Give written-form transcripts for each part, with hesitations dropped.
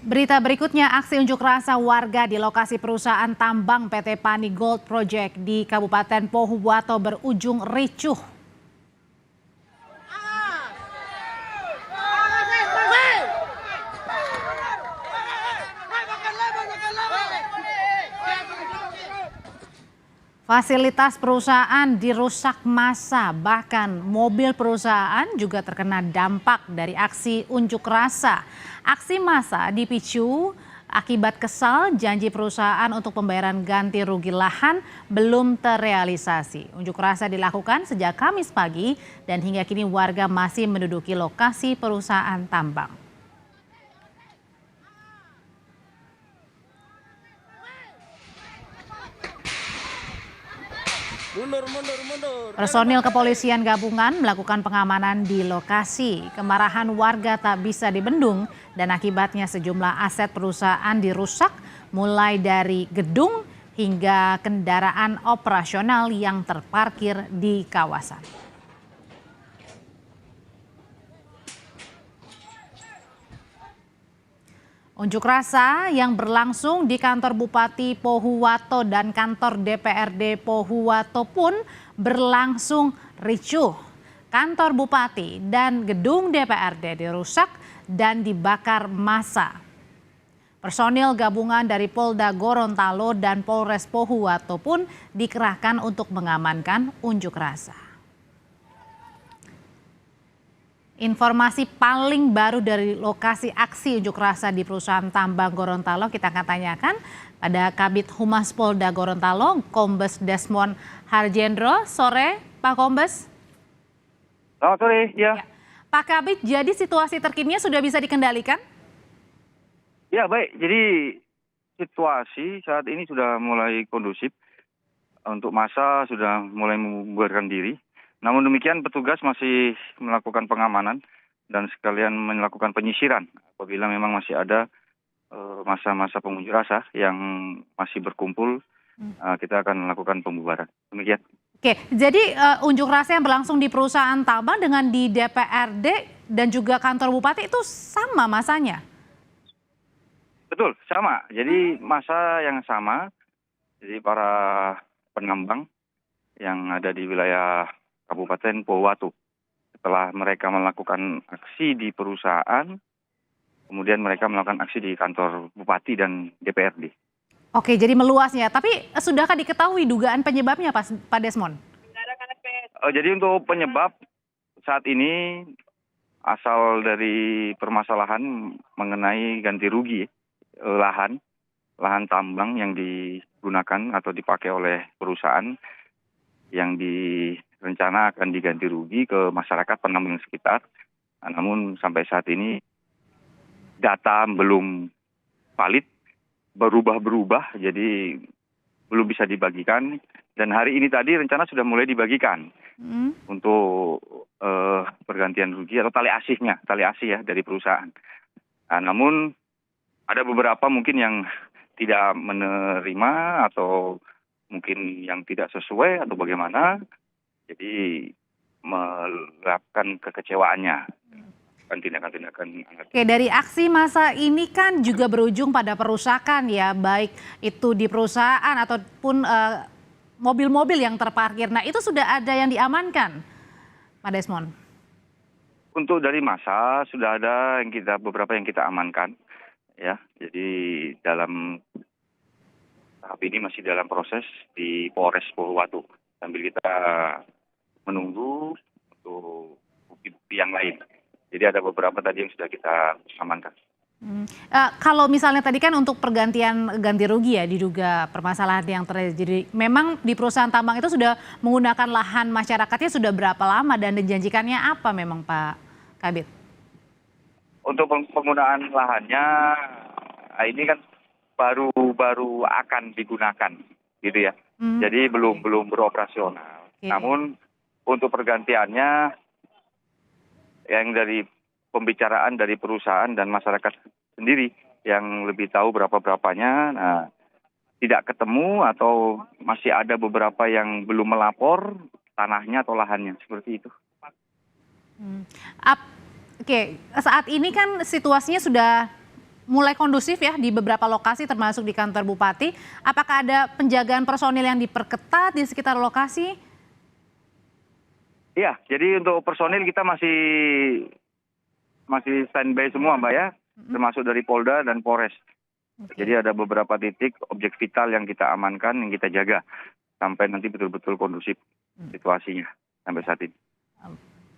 Berita berikutnya, aksi unjuk rasa warga di lokasi perusahaan tambang PT Pani Gold Project di Kabupaten Pohuwato berujung ricuh. Fasilitas perusahaan dirusak massa, bahkan mobil perusahaan juga terkena dampak dari aksi unjuk rasa. Aksi massa dipicu akibat kesal janji perusahaan untuk pembayaran ganti rugi lahan belum terrealisasi. Unjuk rasa dilakukan sejak Kamis pagi dan hingga kini warga masih menduduki lokasi perusahaan tambang. Mundur. Personil kepolisian gabungan melakukan pengamanan di lokasi. Kemarahan warga tak bisa dibendung dan akibatnya sejumlah aset perusahaan dirusak mulai dari gedung hingga kendaraan operasional yang terparkir di kawasan. Unjuk rasa yang berlangsung di kantor Bupati Pohuwato dan kantor DPRD Pohuwato pun berlangsung ricuh. Kantor Bupati dan gedung DPRD dirusak dan dibakar massa. Personil gabungan dari Polda Gorontalo dan Polres Pohuwato pun dikerahkan untuk mengamankan unjuk rasa. Informasi paling baru dari lokasi aksi unjuk rasa di perusahaan tambang Gorontalo kita akan tanyakan pada Kabid Humas Polda Gorontalo, Kombes Desmond Harjendro. Sore, Pak Kombes. Selamat sore, ya. Pak Kabid, jadi situasi terkininya sudah bisa dikendalikan? Ya, baik. Jadi situasi saat ini sudah mulai kondusif. Untuk massa sudah mulai membubarkan diri. Namun demikian petugas masih melakukan pengamanan dan sekalian melakukan penyisiran apabila memang masih ada massa-massa pengunjuk rasa yang masih berkumpul, kita akan melakukan pembubaran. Demikian. Oke, jadi unjuk rasa yang berlangsung di perusahaan tambang dengan di DPRD dan juga kantor bupati itu sama masanya? Betul, sama. Jadi massa yang sama, jadi para penambang yang ada di wilayah Kabupaten Pohuwato. Setelah mereka melakukan aksi di perusahaan, kemudian mereka melakukan aksi di kantor bupati dan DPRD. Oke, jadi meluasnya. Tapi sudahkah diketahui dugaan penyebabnya, Pak Desmond? Jadi untuk penyebab saat ini asal dari permasalahan mengenai ganti rugi lahan tambang yang digunakan atau dipakai oleh perusahaan yang direncana akan diganti rugi ke masyarakat penambang sekitar. Namun sampai saat ini data belum valid, berubah-berubah, jadi belum bisa dibagikan. Dan hari ini tadi rencana sudah mulai dibagikan untuk pergantian rugi atau tali asih ya dari perusahaan. Namun ada beberapa mungkin yang tidak menerima atau mungkin yang tidak sesuai atau bagaimana, jadi melakukan kekecewaannya, tindakan-tindakan. Oke, dari aksi massa ini kan juga berujung pada perusakan ya, baik itu di perusahaan ataupun mobil-mobil yang terparkir. Nah, itu sudah ada yang diamankan, Pak Desmond? Untuk dari massa sudah ada beberapa yang kita amankan, ya. Jadi dalam tahap ini masih dalam proses di Polres Pohuwato sambil kita menunggu untuk bukti-bukti yang lain. Jadi ada beberapa tadi yang sudah kita amankan. Kalau misalnya tadi kan untuk pergantian ganti rugi ya diduga permasalahan yang terjadi. Memang di perusahaan tambang itu sudah menggunakan lahan masyarakatnya sudah berapa lama dan dijanjikannya apa memang Pak Kabid? Untuk penggunaan lahannya ini kan baru akan digunakan gitu ya. Jadi belum beroperasional. Okay. Namun untuk pergantiannya yang dari pembicaraan dari perusahaan dan masyarakat sendiri yang lebih tahu berapa-berapanya. Nah, tidak ketemu atau masih ada beberapa yang belum melapor tanahnya atau lahannya seperti itu. Oke, saat ini kan situasinya sudah mulai kondusif ya di beberapa lokasi termasuk di kantor bupati. Apakah ada penjagaan personil yang diperketat di sekitar lokasi? Iya, jadi untuk personil kita masih standby semua Mbak ya, termasuk dari Polda dan Polres. Jadi ada beberapa titik objek vital yang kita amankan, yang kita jaga sampai nanti betul-betul kondusif situasinya sampai saat ini.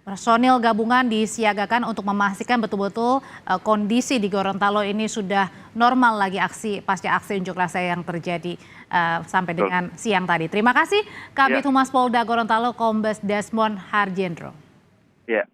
Personil gabungan disiagakan untuk memastikan betul-betul kondisi di Gorontalo ini sudah normal lagi pasca aksi unjuk rasa yang terjadi sampai dengan siang tadi. Terima kasih Kabid Humas Polda Gorontalo Kombes Desmond Harjendro. Ya.